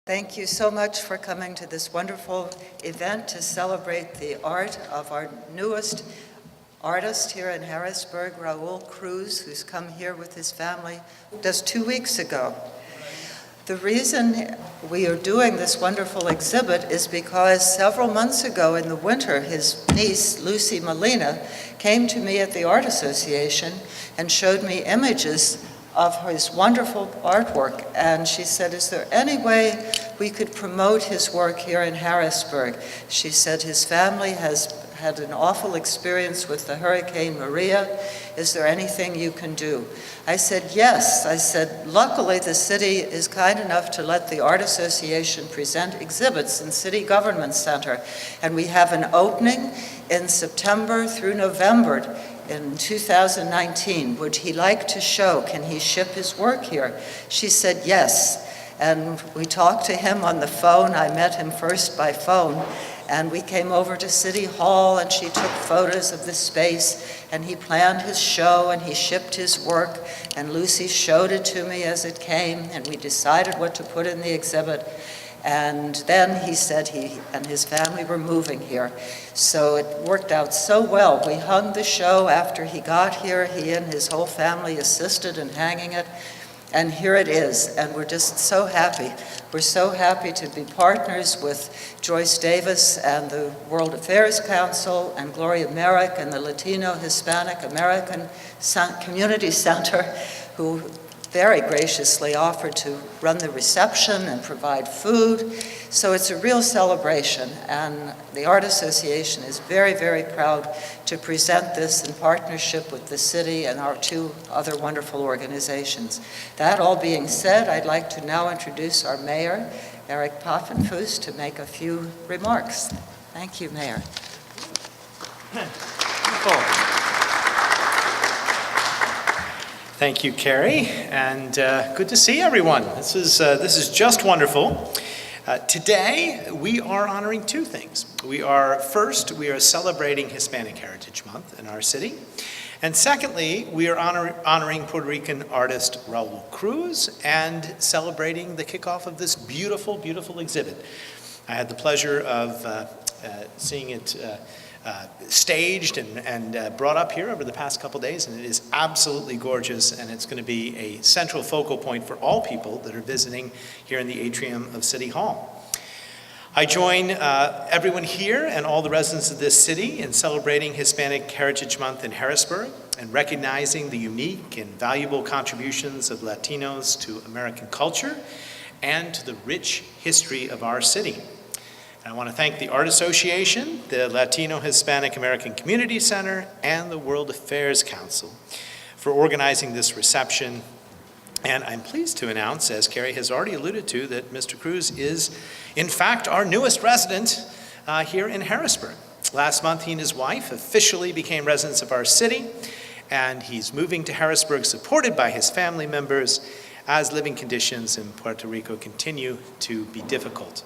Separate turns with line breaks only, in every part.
Thank you so much for coming to this wonderful event to celebrate the art of our newest artist here in Harrisburg, Raul Cruz, who's come here with his family just 2 weeks ago. The reason we are doing this wonderful exhibit is because several months ago in the winter, his niece, Lucy Molina, came to me at the Art Association and showed me images of his wonderful artwork. And she said, is there any way we could promote his work here in Harrisburg? She said his family has had an awful experience with the Hurricane Maria. Is there anything you can do? I said, yes. I said, luckily the city is kind enough to let the Art Association present exhibits in City Government Center. And we have an opening in September through November in 2019. Would he like to show? Can he ship his work here? She said, yes. And we talked to him on the phone. I met him first by phone. And we came over to City Hall, and she took photos of the space, and he planned his show, and he shipped his work, and Lucy showed it to me as it came, and we decided what to put in the exhibit. And then he said he and his family were moving here. So it worked out so well. We hung the show after he got here. He and his whole family assisted in hanging it. And here it is, and we're just so happy. We're so happy to be partners with Joyce Davis and the World Affairs Council and Gloria Merrick and the Latino Hispanic American Community Center, who very graciously offered to run the reception and provide food. So it's a real celebration, and the Art Association is very, very proud to present this in partnership with the city and our two other wonderful organizations. That all being said, I'd like to now introduce our mayor, Eric Paffenfuss, to make a few remarks. Thank you, Mayor.
Wonderful. Thank you, Carrie, and good to see everyone. This is just wonderful. Today, we are honoring two things. First, we are celebrating Hispanic Heritage Month in our city. And secondly, we are honoring Puerto Rican artist Raul Cruz and celebrating the kickoff of this beautiful, beautiful exhibit. I had the pleasure of seeing it staged and brought up here over the past couple days, and it is absolutely gorgeous, and it's going to be a central focal point for all people that are visiting here in the atrium of City Hall. I join everyone here and all the residents of this city in celebrating Hispanic Heritage Month in Harrisburg and recognizing the unique and valuable contributions of Latinos to American culture and to the rich history of our city. I want to thank the Art Association, the Latino Hispanic American Community Center, and the World Affairs Council for organizing this reception. And I'm pleased to announce, as Carrie has already alluded to, that Mr. Cruz is, in fact, our newest resident here in Harrisburg. Last month, he and his wife officially became residents of our city, and he's moving to Harrisburg supported by his family members as living conditions in Puerto Rico continue to be difficult.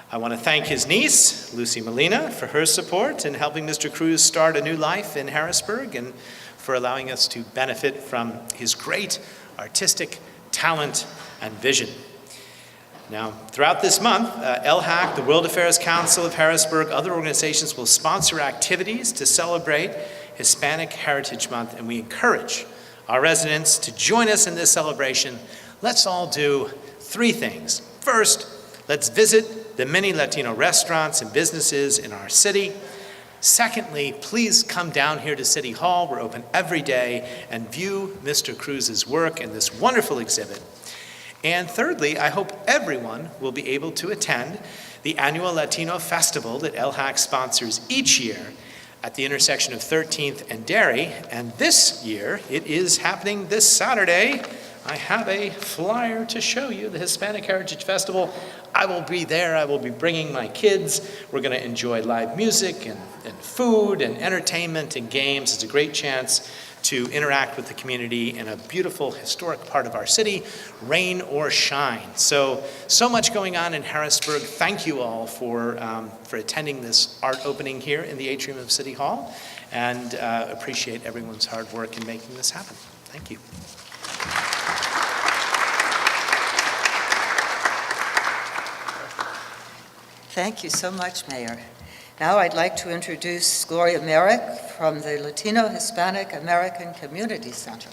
I want to thank his niece, Lucy Molina, for her support in helping Mr. Cruz start a new life in Harrisburg and for allowing us to benefit from his great artistic talent and vision. Now, throughout this month, LHAC, the World Affairs Council of Harrisburg, other organizations will sponsor activities to celebrate Hispanic Heritage Month, and we encourage our residents to join us in this celebration. Let's all do three things. First, let's visit the many Latino restaurants and businesses in our city. Secondly, please come down here to City Hall. We're open every day, and view Mr. Cruz's work in this wonderful exhibit. And thirdly, I hope everyone will be able to attend the annual Latino Festival that LHAC sponsors each year at the intersection of 13th and Dairy. And this year, it is happening this Saturday. I have a flyer to show you, the Hispanic Heritage Festival. I will be there. I will be bringing my kids. We're going to enjoy live music and food and entertainment and games. It's a great chance to interact with the community in a beautiful historic part of our city, rain or shine. So much going on in Harrisburg. Thank you all for attending this art opening here in the atrium of City Hall, and appreciate everyone's hard work in making this happen. Thank you.
Thank you so much, Mayor. Now I'd like to introduce Gloria Merrick from the Latino Hispanic American Community Center.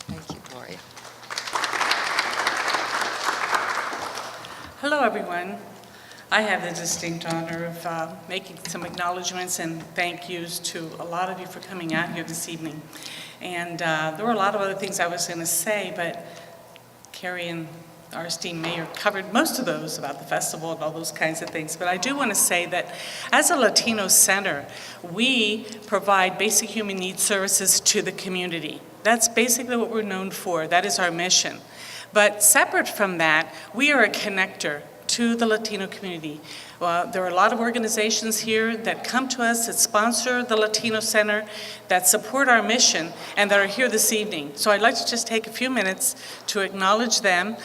Thank you, Gloria.
Hello, everyone. I have the distinct honor of making some acknowledgments and thank yous to a lot of you for coming out here this evening. And there were a lot of other things I was going to say, but Carrie and our esteemed mayor covered most of those about the festival and all those kinds of things. But I do want to say that as a Latino center, we provide basic human needs services to the community. That's basically what we're known for. That is our mission. But separate from that, we are a connector to the Latino community. There are a lot of organizations here that come to us, that sponsor the Latino Center, that support our mission, and that are here this evening. So I'd like to just take a few minutes to acknowledge them.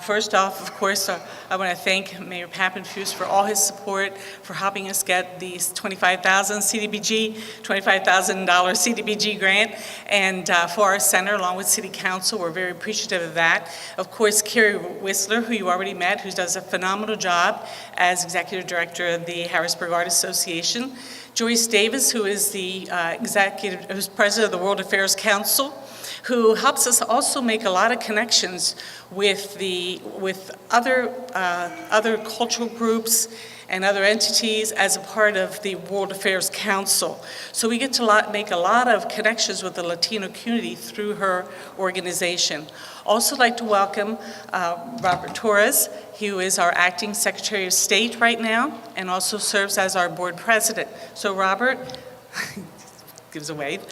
First off, of course, I want to thank Mayor Pappenfuse for all his support, for helping us get these $25,000 CDBG grant, and for our center, along with City Council. We're very appreciative of that. Of course, Carrie Whistler, who you already met, who does a phenomenal job as Executive Director of the Harrisburg Art Association. Joyce Davis, who is the who's President of the World Affairs Council, who helps us also make a lot of connections with other cultural groups and other entities as a part of the World Affairs Council. So we get to make a lot of connections with the Latino community through her organization. Also like to welcome Robert Torres, who is our acting Secretary of State right now and also serves as our board president. So Robert, gives a wave.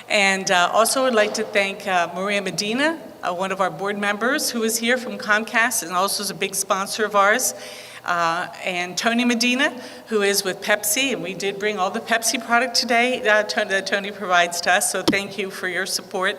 And also would like to thank Maria Medina, one of our board members who is here from Comcast and also is a big sponsor of ours. And Tony Medina, who is with Pepsi, and we did bring all the Pepsi product today that Tony provides to us, so thank you for your support.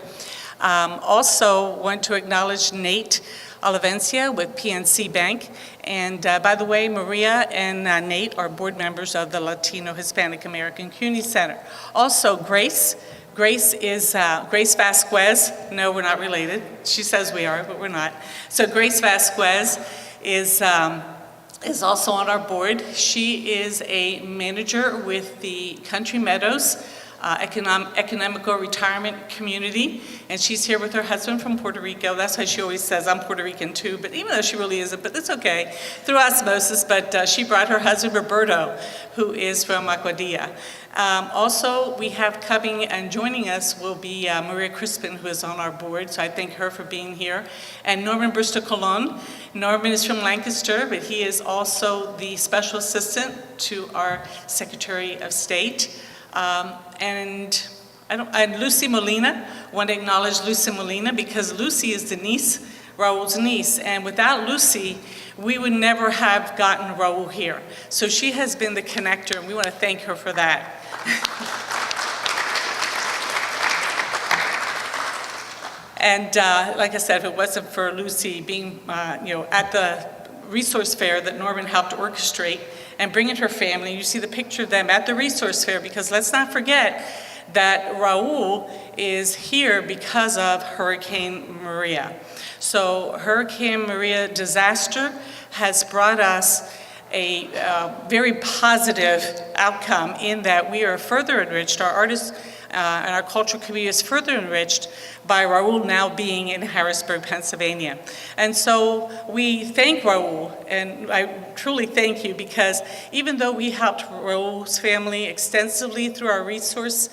Also want to acknowledge Nate Olivencia with PNC Bank. And by the way, Maria and Nate are board members of the Latino Hispanic American Community Center. Also, Grace is Grace Vasquez. No, we're not related. She says we are, but we're not. So Grace Vasquez is also on our board. She is a manager with the Country Meadows Economical Retirement Community, and she's here with her husband from Puerto Rico. That's why she always says, I'm Puerto Rican too, but even though she really isn't, but it's okay, through osmosis, but she brought her husband Roberto, who is from Aguadilla. Also, we have coming and joining us will be Maria Crispin, who is on our board, so I thank her for being here, and Norman Bristol Colon. Norman is from Lancaster, but he is also the special assistant to our Secretary of State. And Lucy Molina, want to acknowledge Lucy Molina because Lucy is the niece, Raul's niece, and without Lucy, we would never have gotten Raul here. So she has been the connector, and we want to thank her for that. And like I said, if it wasn't for Lucy being, at the resource fair that Norman helped orchestrate and bringing her family, you see the picture of them at the resource fair, because let's not forget that Raul is here because of Hurricane Maria. So Hurricane Maria disaster has brought us a very positive outcome in that we are further enriched, our artists and our cultural community is further enriched by Raul now being in Harrisburg, Pennsylvania. And so we thank Raul, and I truly thank you, because even though we helped Raul's family extensively through our resource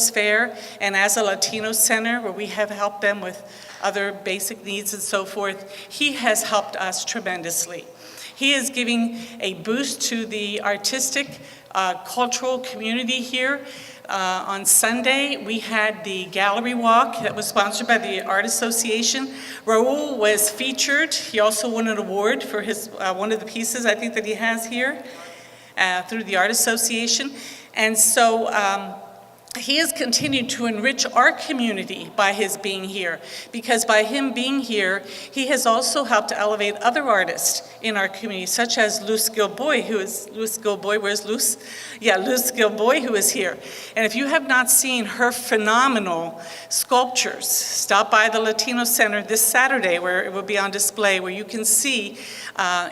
fair, and as a Latino center where we have helped them with other basic needs and so forth, he has helped us tremendously. He is giving a boost to the artistic, cultural community here. On Sunday, we had the gallery walk that was sponsored by the Art Association. Raul was featured. He also won an award for his one of the pieces I think that he has here through the Art Association. And so he has continued to enrich our community by his being here, because by him being here, he has also helped to elevate other artists in our community, such as Luz Gilboy, where's Luz? Yeah, Luz Gilboy, who is here. And if you have not seen her phenomenal sculptures, stop by the Latino Center this Saturday, where it will be on display, where you can see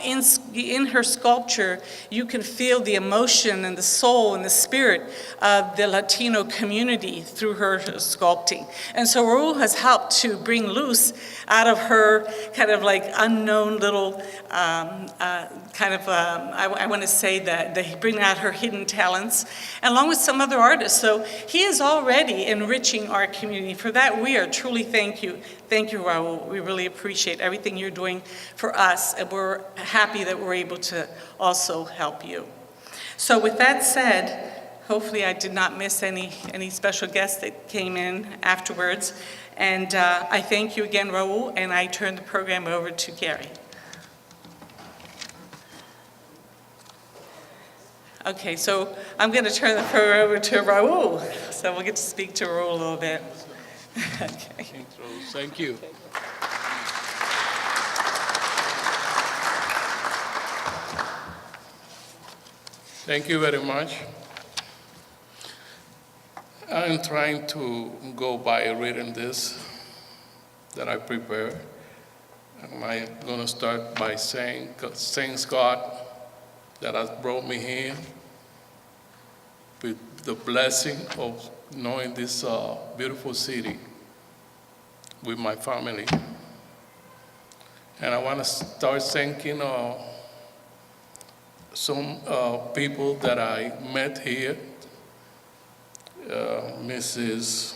in her sculpture, you can feel the emotion and the soul and the spirit of the Latino community through her sculpting. And so Raul has helped to bring Luz out of her kind of like unknown little I want to say that they bring out her hidden talents, along with some other artists. So he is already enriching our community. For that, we are truly thank you. Thank you, Raul. We really appreciate everything you're doing for us, and we're happy that we're able to also help you. So with that said, hopefully I did not miss any special guests that came in afterwards. And I thank you again, Raul, and I turn the program over to Gary. Okay, so I'm going to turn the program over to Raul. So we'll get to speak to Raul a little bit. Okay.
Thank you. Thank you very much. I'm trying to go by reading this that I prepared. And I'm going to start by saying, thanks God that has brought me here with the blessing of knowing this beautiful city with my family. And I want to start thanking some people that I met here. Mrs.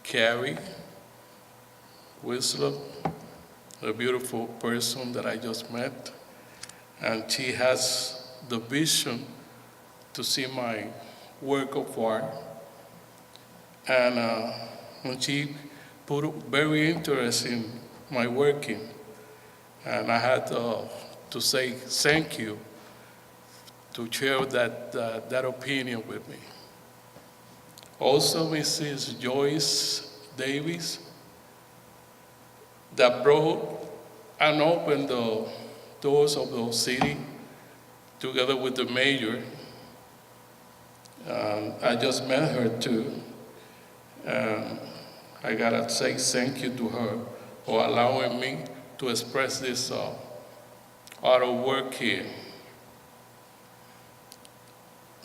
Carrie Whistler, a beautiful person that I just met. And she has the vision to see my work of art. And when she put very interest in my working, and I had to say thank you to share that opinion with me. Also, Mrs. Joyce Davis, that brought and opened the doors of the city together with the mayor. I just met her too. I gotta say thank you to her for allowing me to express this art of work here.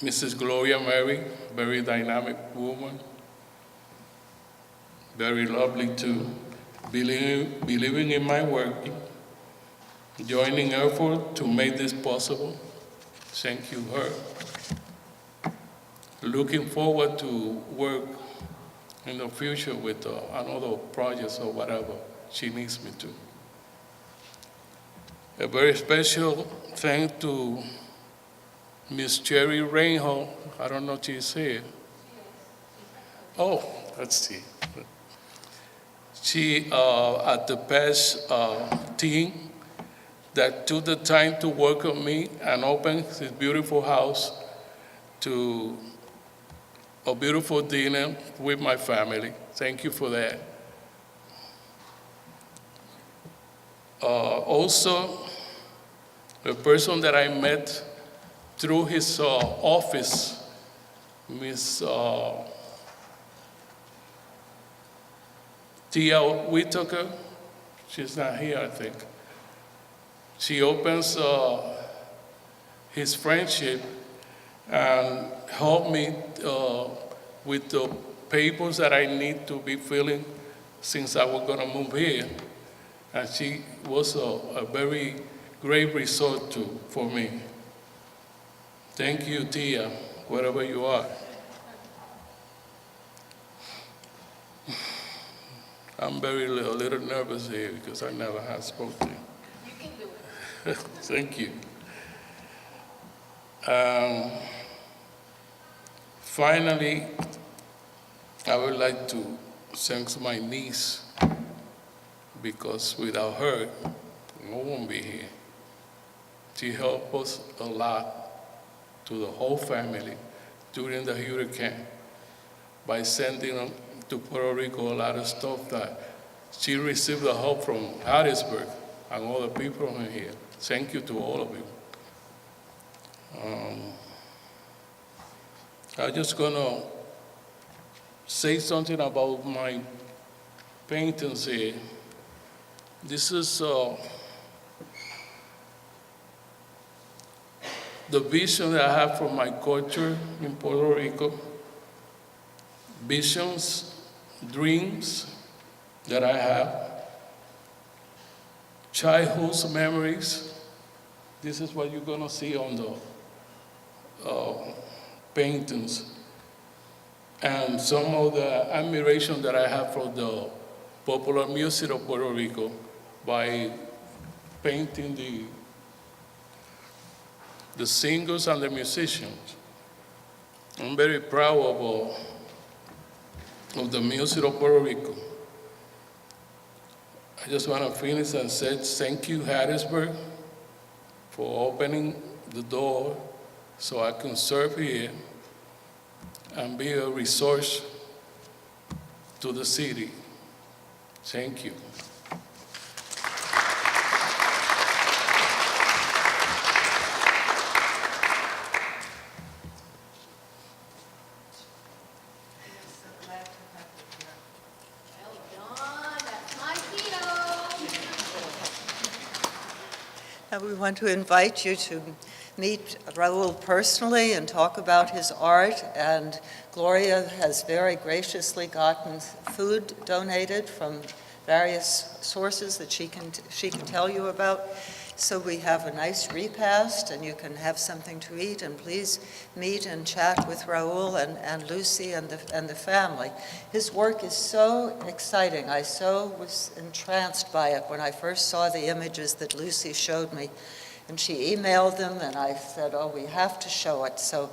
Mrs. Gloria Mary, very dynamic woman, very lovely too, believing in my work, joining effort to make this possible. Thank you, her. Looking forward to work in the future with another projects or whatever she needs me to. A very special thanks to Miss Cherry Reinhold. I don't know if she's here. Oh, let's see. She at the past team that took the time to welcome me and open this beautiful house to a beautiful dinner with my family. Thank you for that. Also, the person that I met through his office, Miss Tia Whitaker, she's not here, I think. She opens his friendship and helped me with the papers that I need to be filling since I was gonna move here. And she was a very great resort for me. Thank you, Tia, wherever you are. I'm a little nervous here because I never have spoken. You can do it. Thank you. Finally, I would like to thank my niece, because without her, I won't be here. She helped us a lot, to the whole family, during the hurricane by sending them to Puerto Rico a lot of stuff that she received the help from Harrisburg and all the people in here. Thank you to all of you. I'm just gonna say something about my paintings here. This is the vision that I have for my culture in Puerto Rico. Visions, dreams that I have, childhood memories. This is what you're gonna see on the paintings. And some of the admiration that I have for the popular music of Puerto Rico by painting the singers and the musicians. I'm very proud of the music of Puerto Rico. I just want to finish and say thank you, Harrisburg, for opening the door so I can serve here and be a resource to the city. Thank you.
Now we want to invite you to meet Raul personally and talk about his art, and Gloria has very graciously gotten food donated from various sources that she can tell you about. So we have a nice repast, and you can have something to eat, and please meet and chat with Raul and Lucy and the family. His work is so exciting. I so was entranced by it when I first saw the images that Lucy showed me. And she emailed them, and I said, oh, we have to show it. So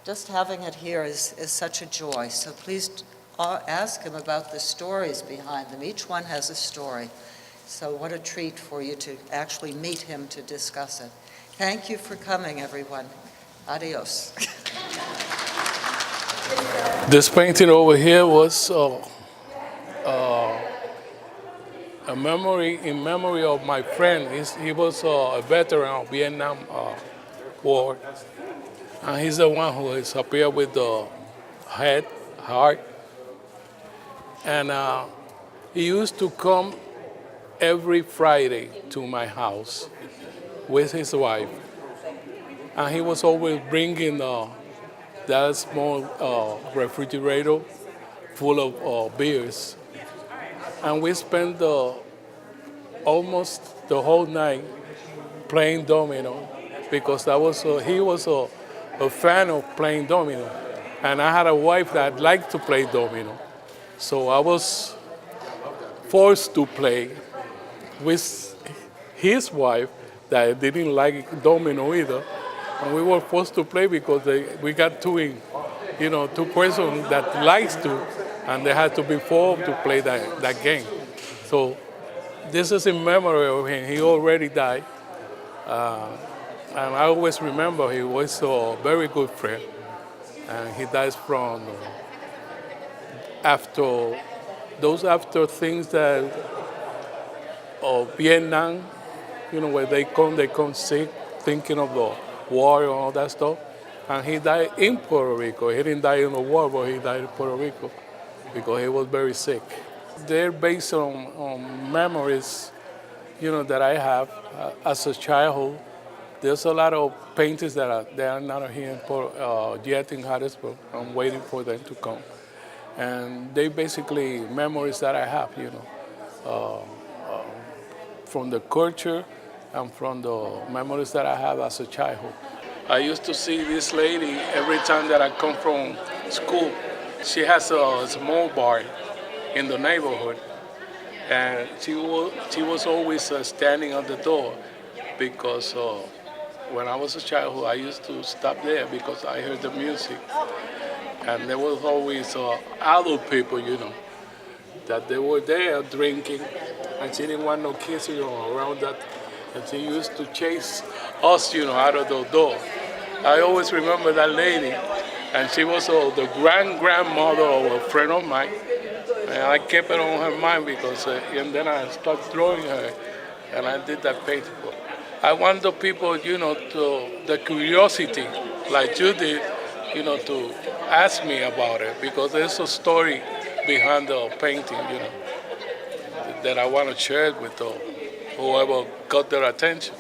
just having it here is such a joy. So please ask him about the stories behind them. Each one has a story. So what a treat for you to actually meet him to discuss it. Thank you for coming, everyone. Adios.
This painting over here was in memory of my friend. He was a veteran of Vietnam War, and he's the one who is up here with the heart. And he used to come every Friday to my house with his wife, and he was always bringing that small refrigerator full of beers. And we spent almost the whole night playing domino, because he was a fan of playing domino. And I had a wife that liked to play domino. So I was forced to play with his wife that didn't like domino either. And we were forced to play because we got two persons that likes to, and they had to be formed to play that game. So this is in memory of him. He already died. And I always remember he was a very good friend. And he died from after things that of Vietnam, where they come sick, thinking of the war and all that stuff. And he died in Puerto Rico. He didn't die in the war, but he died in Puerto Rico because he was very sick. They're based on memories, that I have as a childhood. There's a lot of paintings that they are not here yet in Harrisburg. I'm waiting for them to come. And they basically memories that I have, from the culture and from the memories that I have as a childhood. I used to see this lady every time that I come from school. She has a small bar in the neighborhood, and she was always standing at the door, because when I was a child, I used to stop there because I heard the music, and there was always adult people, that they were there drinking, and she didn't want no kids, around that, and she used to chase us, out of the door. I always remember that lady, And she was the grandmother of a friend of mine. And I kept it on her mind because, and then I started drawing her, and I did that painting. I want the people, the curiosity, like you did, to ask me about it, because there's a story behind the painting, that I want to share it with whoever got their attention.